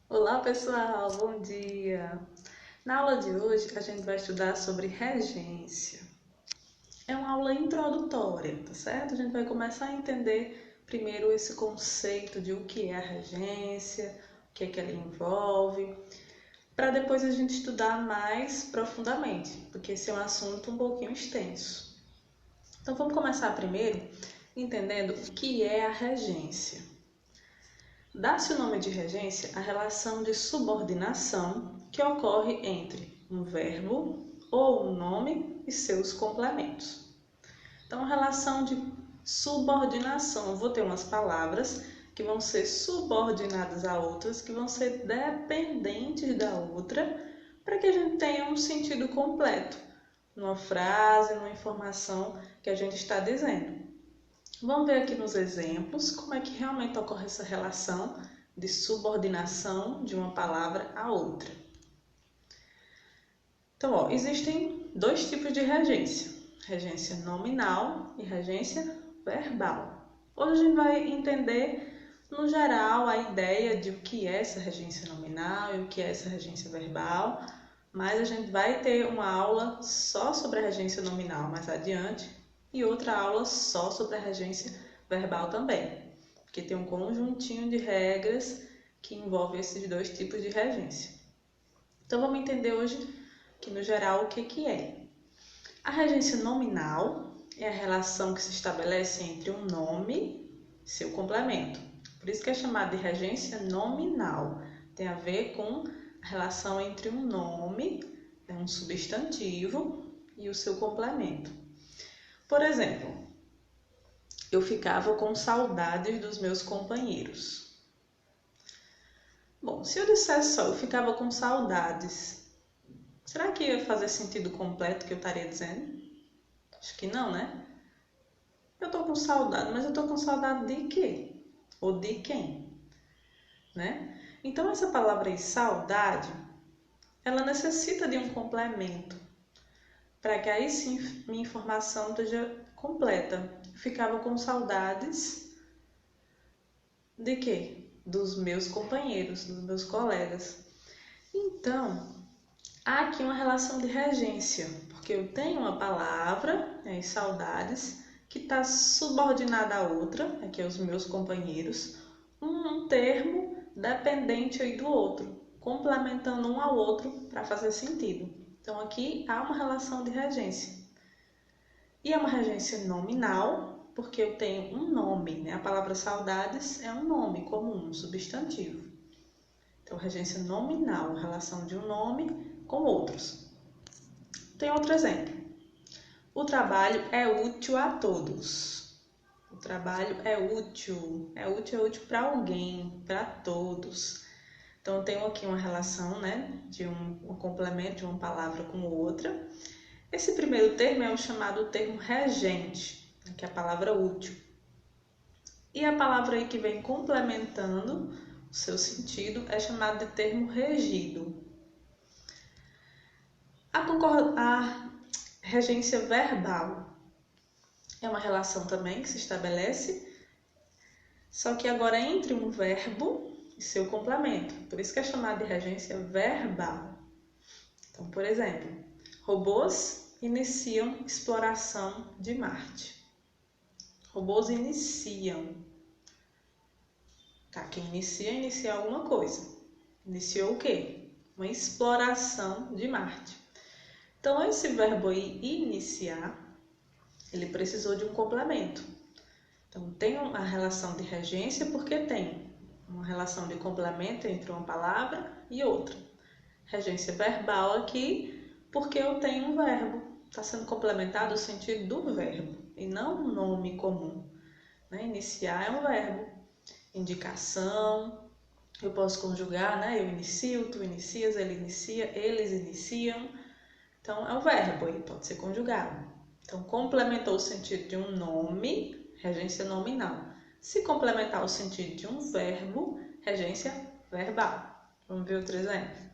Olá pessoal, bom dia! Na aula de hoje a gente vai estudar sobre regência. É uma aula introdutória, tá certo? A gente vai começar a entender primeiro esse conceito de o que é a regência, o que é que ela envolve, para depois a gente estudar mais profundamente, porque esse é um assunto um pouquinho extenso. Então vamos começar primeiro entendendo o que é a regência. Dá-se o nome de regência à relação de subordinação que ocorre entre um verbo ou um nome e seus complementos. Então, a relação de subordinação, eu vou ter umas palavras que vão ser subordinadas a outras, que vão ser dependentes da outra, para que a gente tenha um sentido completo numa frase, numa informação que a gente está dizendo. Vamos ver aqui nos exemplos como é que realmente ocorre essa relação de subordinação de uma palavra a outra. Então, existem dois tipos de regência: regência nominal e regência verbal. Hoje a gente vai entender, no geral, a ideia de o que é essa regência nominal e o que é essa regência verbal, mas a gente vai ter uma aula só sobre a regência nominal mais adiante e outra aula só sobre a regência verbal também, porque tem um conjuntinho de regras que envolve esses dois tipos de regência. Então vamos entender hoje que no geral o que é. A regência nominal é a relação que se estabelece entre um nome e seu complemento. Por isso que é chamada de regência nominal. Tem a ver com a relação entre um nome, um substantivo, e o seu complemento. Por exemplo, eu ficava com saudades dos meus companheiros. Bom, se eu dissesse só eu ficava com saudades, será que ia fazer sentido completo o que eu estaria dizendo? Acho que não, né? Eu tô com saudade, mas eu tô com saudade de quê? Ou de quem? Né? Então essa palavra aí, saudade, ela necessita de um complemento para que aí sim minha informação esteja completa. Eu ficava com saudades de quê? Dos meus companheiros, dos meus colegas. Então, há aqui uma relação de regência, porque eu tenho uma palavra, saudades, que está subordinada a outra, aqui aos meus companheiros, um termo dependente aí do outro, complementando um ao outro para fazer sentido. Então aqui há uma relação de regência. E é uma regência nominal, porque eu tenho um nome, né? A palavra saudades é um nome comum, um substantivo. Então, regência nominal, relação de um nome com outros. Tem outro exemplo. O trabalho é útil a todos. O trabalho é útil. É útil para alguém, para todos. Então, eu tenho aqui uma relação, né, de um complemento de uma palavra com outra. Esse primeiro termo é o chamado termo regente, que é a palavra útil. E a palavra aí que vem complementando o seu sentido é chamada de termo regido. A regência verbal é uma relação também que se estabelece, só que agora entre um verbo e seu complemento. Por isso que é chamada de regência verbal. Então, por exemplo, robôs iniciam exploração de Marte. Robôs iniciam. Tá, quem inicia alguma coisa. Iniciou o quê? Uma exploração de Marte. Então, esse verbo aí, iniciar, ele precisou de um complemento. Então, tem uma relação de regência porque tem uma relação de complemento entre uma palavra e outra. Regência verbal aqui, porque eu tenho um verbo. Está sendo complementado o sentido do verbo e não um nome comum. Né? Iniciar é um verbo. Indicação, eu posso conjugar, né? Eu inicio, tu inicias, ele inicia, eles iniciam. Então, é um verbo, ele pode ser conjugado. Então, complementou o sentido de um nome, regência nominal. Se complementar o sentido de um verbo, regência verbal. Vamos ver outro exemplo.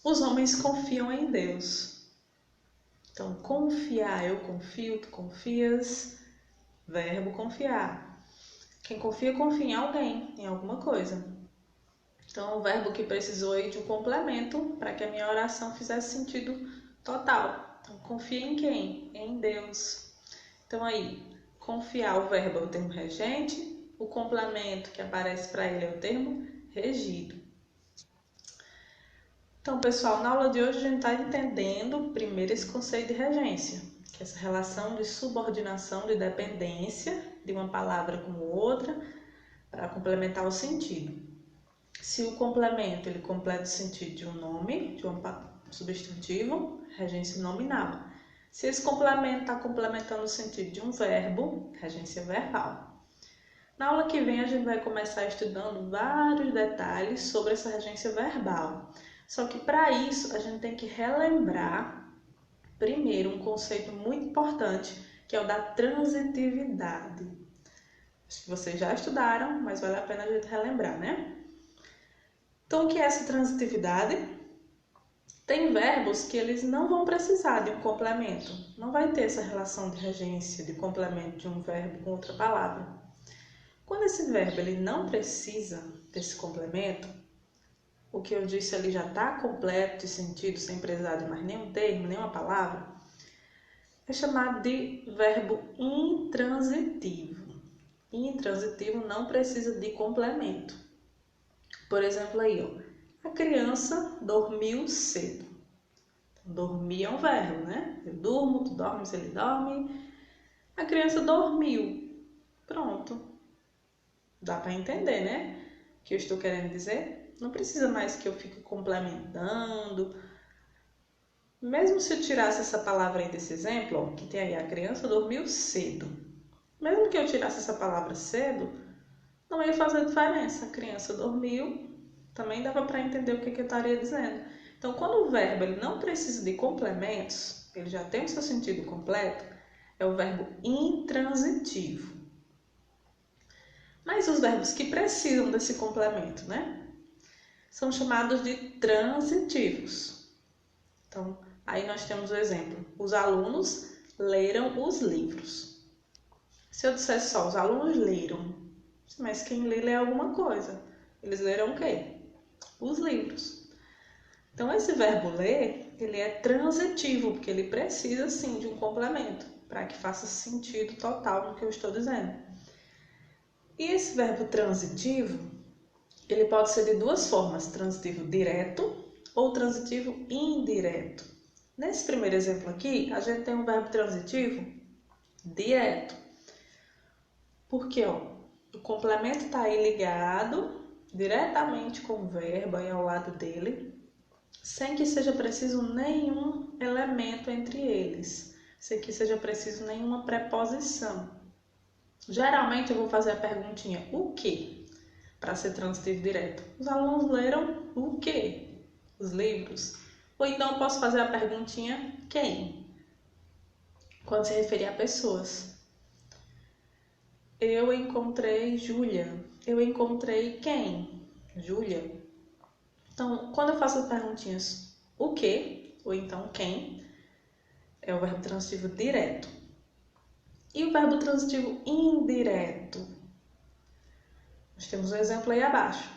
Os homens confiam em Deus. Então, confiar, eu confio, tu confias, verbo confiar. Quem confia, confia em alguém, em alguma coisa. Então, um verbo que precisou aí de um complemento para que a minha oração fizesse sentido total. Então, confia em quem? Em Deus. Então, aí, confiar, o verbo é o termo regente, o complemento que aparece para ele é o termo regido. Então, pessoal, na aula de hoje a gente está entendendo primeiro esse conceito de regência, que é essa relação de subordinação, de dependência de uma palavra com outra para complementar o sentido. Se o complemento ele completa o sentido de um nome, de um substantivo, regência nominal. Se esse complemento está complementando o sentido de um verbo, regência verbal. Na aula que vem a gente vai começar estudando vários detalhes sobre essa regência verbal. Só que para isso a gente tem que relembrar primeiro um conceito muito importante, que é o da transitividade. Acho que vocês já estudaram, mas vale a pena a gente relembrar, né? Então, o que é essa transitividade? Tem verbos que eles não vão precisar de um complemento. Não vai ter essa relação de regência, de complemento de um verbo com outra palavra. Quando esse verbo ele não precisa desse complemento, o que eu disse ali já está completo de sentido, sem precisar de mais nenhum termo, nenhuma palavra, é chamado de verbo intransitivo. Intransitivo não precisa de complemento. Por exemplo, aí, ó, a criança dormiu cedo. Dormir é um verbo, né? Eu durmo, tu dormes, ele dorme. A criança dormiu. Pronto. Dá para entender, né? O que eu estou querendo dizer? Não precisa mais que eu fique complementando. Mesmo se eu tirasse essa palavra aí desse exemplo, ó, que tem aí a criança dormiu cedo. Mesmo que eu tirasse essa palavra cedo, não ia fazer diferença. A criança dormiu, também dava para entender o que eu estaria dizendo. Então, quando o verbo ele não precisa de complementos, ele já tem o seu sentido completo, é o verbo intransitivo. Mas os verbos que precisam desse complemento, né? São chamados de transitivos. Então, aí nós temos o exemplo. Os alunos leram os livros. Se eu disser só, os alunos leram, mas quem lê alguma coisa. Eles leram o quê? Os livros. Então, esse verbo ler, ele é transitivo, porque ele precisa, sim, de um complemento, para que faça sentido total no que eu estou dizendo. E esse verbo transitivo, ele pode ser de duas formas, transitivo direto ou transitivo indireto. Nesse primeiro exemplo aqui, a gente tem um verbo transitivo direto. Porque, ó, o complemento está aí ligado diretamente com o verbo aí ao lado dele, sem que seja preciso nenhum elemento entre eles, sem que seja preciso nenhuma preposição. Geralmente eu vou fazer a perguntinha o que? Para ser transitivo direto. Os alunos leram o que? Os livros. Ou então eu posso fazer a perguntinha quem? Quando se referir a pessoas. Eu encontrei Júlia. Eu encontrei quem? Júlia. Então, quando eu faço as perguntinhas o que, ou então quem, é o verbo transitivo direto. E o verbo transitivo indireto? Nós temos um exemplo aí abaixo.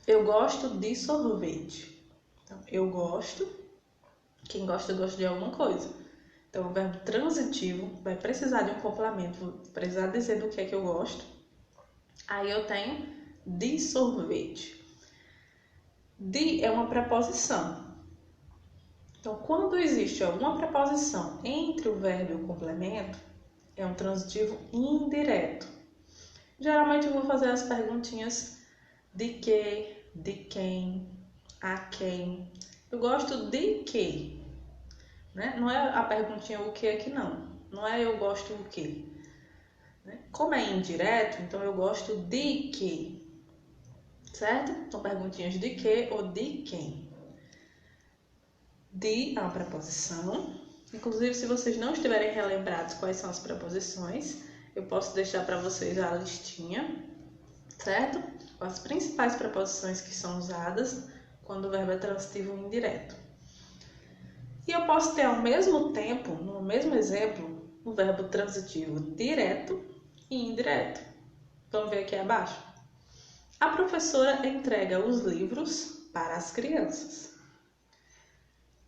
Eu gosto de sorvete. Então, eu gosto. Quem gosta, gosta de alguma coisa. Então, o verbo transitivo vai precisar de um complemento, vou precisar dizer do que é que eu gosto. Aí eu tenho de sorvete. De é uma preposição. Então, quando existe alguma preposição entre o verbo e o complemento, é um transitivo indireto. Geralmente eu vou fazer as perguntinhas de que, de quem, a quem. Eu gosto de que, né? Não é a perguntinha o que aqui não. Não é eu gosto do que. Como é indireto, então eu gosto de que. Certo? São perguntinhas de que ou de quem. De é uma preposição. Inclusive, se vocês não estiverem relembrados quais são as preposições, eu posso deixar para vocês a listinha, certo? As principais preposições que são usadas quando o verbo é transitivo indireto. E eu posso ter ao mesmo tempo, no mesmo exemplo, o verbo transitivo direto e indireto. Vamos ver aqui abaixo? A professora entrega os livros para as crianças.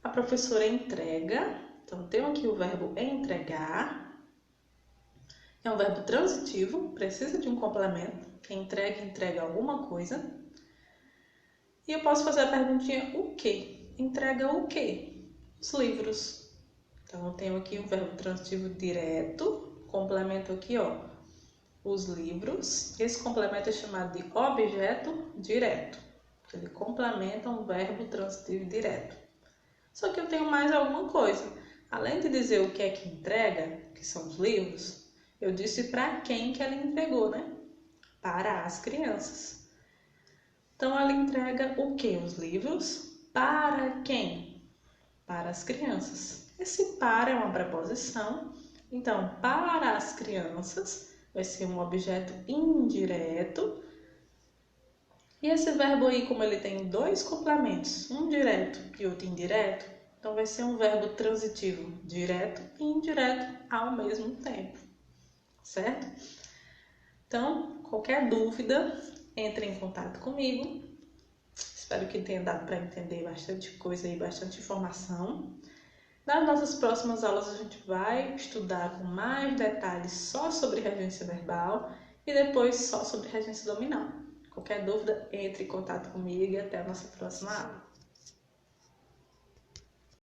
A professora entrega, então tenho aqui o verbo entregar. É um verbo transitivo, precisa de um complemento. Quem entrega, entrega alguma coisa. E eu posso fazer a perguntinha o quê? Entrega o quê? Os livros. Então eu tenho aqui um verbo transitivo direto, complemento aqui, ó, os livros. Esse complemento é chamado de objeto direto. Ele complementa um verbo transitivo direto. Só que eu tenho mais alguma coisa. Além de dizer o que é que entrega, que são os livros, eu disse para quem que ela entregou, né? Para as crianças. Então ela entrega o que? Os livros. Para quem? Para as crianças. Esse para é uma preposição. Então, para as crianças vai ser um objeto indireto. E esse verbo aí, como ele tem dois complementos, um direto e outro indireto, então vai ser um verbo transitivo direto e indireto ao mesmo tempo, certo? Então, qualquer dúvida, entre em contato comigo. Espero que tenha dado para entender bastante coisa e bastante informação. Nas nossas próximas aulas a gente vai estudar com mais detalhes só sobre regência verbal e depois só sobre regência dominal. Qualquer dúvida, entre em contato comigo e até a nossa próxima aula.